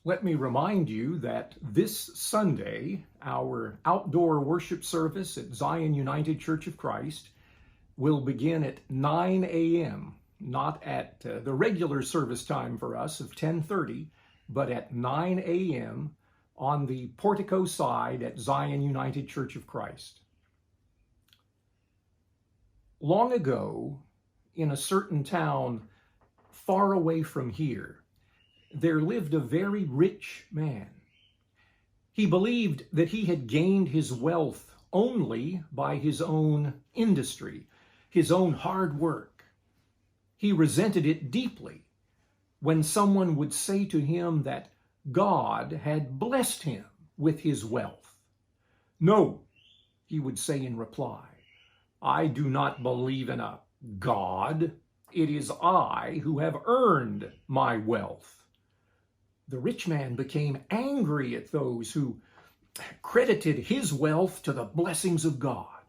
Let me remind you that this Sunday, our outdoor worship service at Zion United Church of Christ will begin at 9 a.m., not at the regular service time for us of 10:30, but at 9 a.m. on the portico side at Zion United Church of Christ. Long ago, in a certain town far away from here, there lived a very rich man. He believed that he had gained his wealth only by his own industry, his own hard work. He resented it deeply when someone would say to him that God had blessed him with his wealth. "No," he would say in reply, "I do not believe in a God. It is I who have earned my wealth." The rich man became angry at those who credited his wealth to the blessings of God.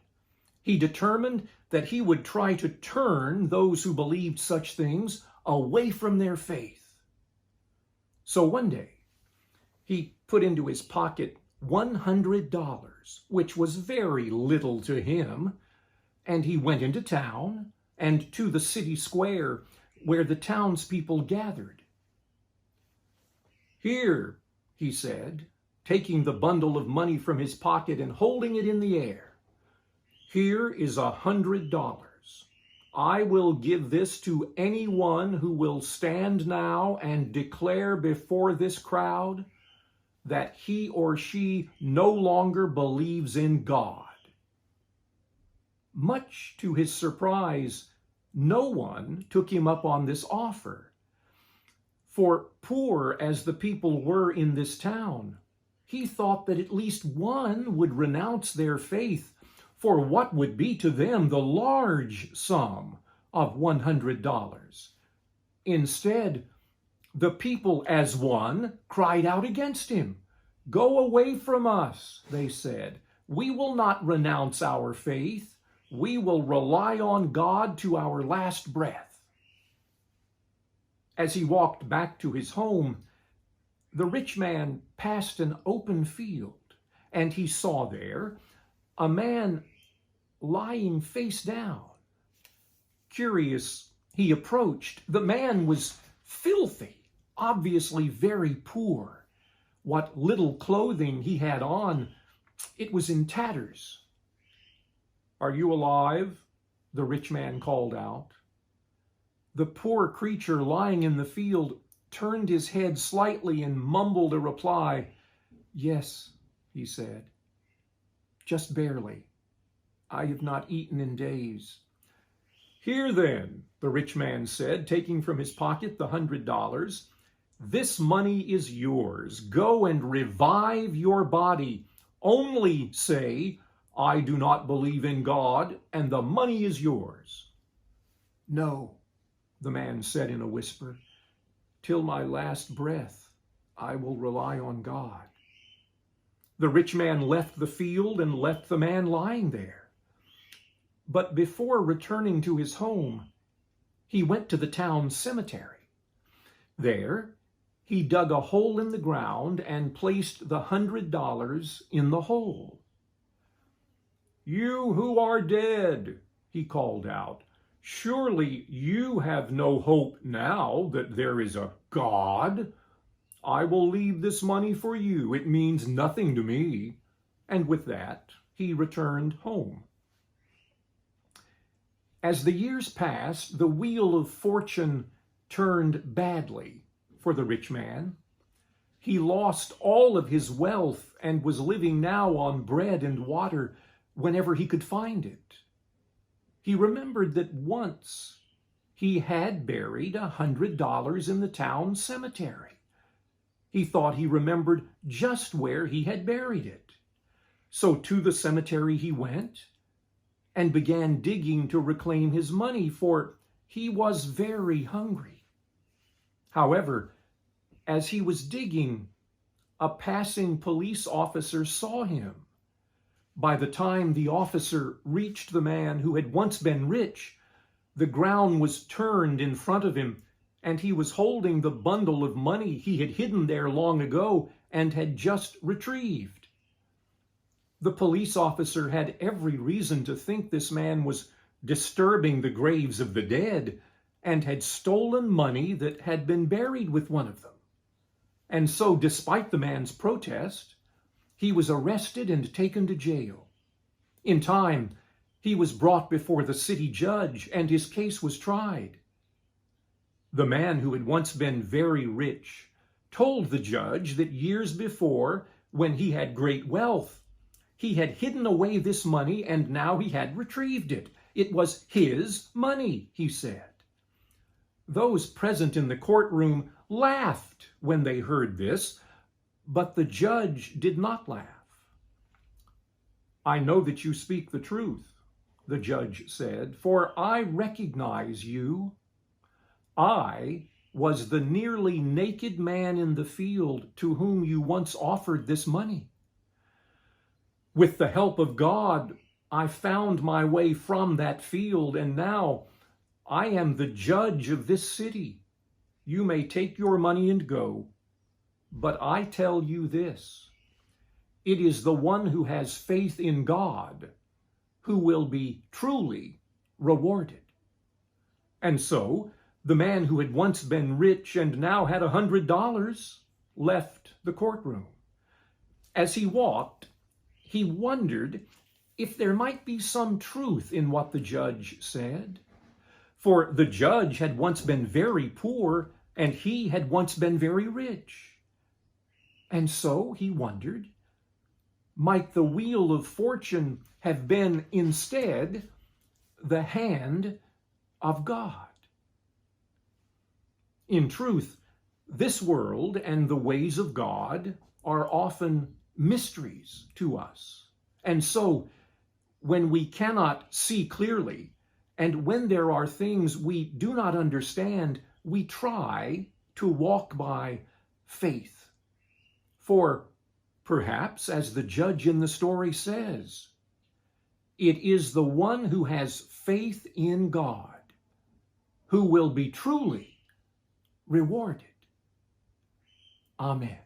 He determined that he would try to turn those who believed such things away from their faith. So one day, he put into his pocket $100, which was very little to him, and he went into town and to the city square where the townspeople gathered. "Here," he said, taking the bundle of money from his pocket and holding it in the air, "here is $100. I will give this to anyone who will stand now and declare before this crowd that he or she no longer believes in God." Much to his surprise, no one took him up on this offer. For poor as the people were in this town, he thought that at least one would renounce their faith for what would be to them the large sum of $100. Instead, the people as one cried out against him. "Go away from us," they said. "We will not renounce our faith. We will rely on God to our last breath." As he walked back to his home, the rich man passed an open field, and he saw there a man lying face down. Curious, he approached. The man was filthy, obviously very poor. What little clothing he had on, it was in tatters. "Are you alive?" the rich man called out. The poor creature lying in the field turned his head slightly and mumbled a reply. "Yes," he said, "just barely. I have not eaten in days." "Here then," the rich man said, taking from his pocket the $100, "this money is yours. Go and revive your body. Only say, 'I do not believe in God,' and the money is yours." "No," the man said in a whisper, "till my last breath, I will rely on God." The rich man left the field and left the man lying there. But before returning to his home, he went to the town cemetery. There, he dug a hole in the ground and placed the $100 in the hole. "You who are dead," he called out, "surely you have no hope now that there is a God. I will leave this money for you. It means nothing to me." And with that, he returned home. As the years passed, the wheel of fortune turned badly for the rich man. He lost all of his wealth and was living now on bread and water whenever he could find it. He remembered that once he had buried $100 in the town cemetery. He thought he remembered just where he had buried it. So to the cemetery he went and began digging to reclaim his money, for he was very hungry. However, as he was digging, a passing police officer saw him. By the time the officer reached the man who had once been rich, the ground was turned in front of him, and he was holding the bundle of money he had hidden there long ago and had just retrieved. The police officer had every reason to think this man was disturbing the graves of the dead and had stolen money that had been buried with one of them. And so, despite the man's protest, he was arrested and taken to jail. In time, he was brought before the city judge, and his case was tried. The man who had once been very rich told the judge that years before, when he had great wealth, he had hidden away this money and now he had retrieved it. It was his money, he said. Those present in the courtroom laughed when they heard this, but the judge did not laugh. "I know that you speak the truth," the judge said, "for I recognize you. I was the nearly naked man in the field to whom you once offered this money. With the help of God, I found my way from that field, and now I am the judge of this city. You may take your money and go, but I tell you this: it is the one who has faith in God who will be truly rewarded." And so, the man who had once been rich and now had $100 left the courtroom. As he walked, he wondered if there might be some truth in what the judge said. For the judge had once been very poor, and he had once been very rich. And so he wondered, might the wheel of fortune have been instead the hand of God? In truth, this world and the ways of God are often mysteries to us. And so, when we cannot see clearly, and when there are things we do not understand, we try to walk by faith. For perhaps, as the judge in the story says, it is the one who has faith in God who will be truly rewarded. Amen.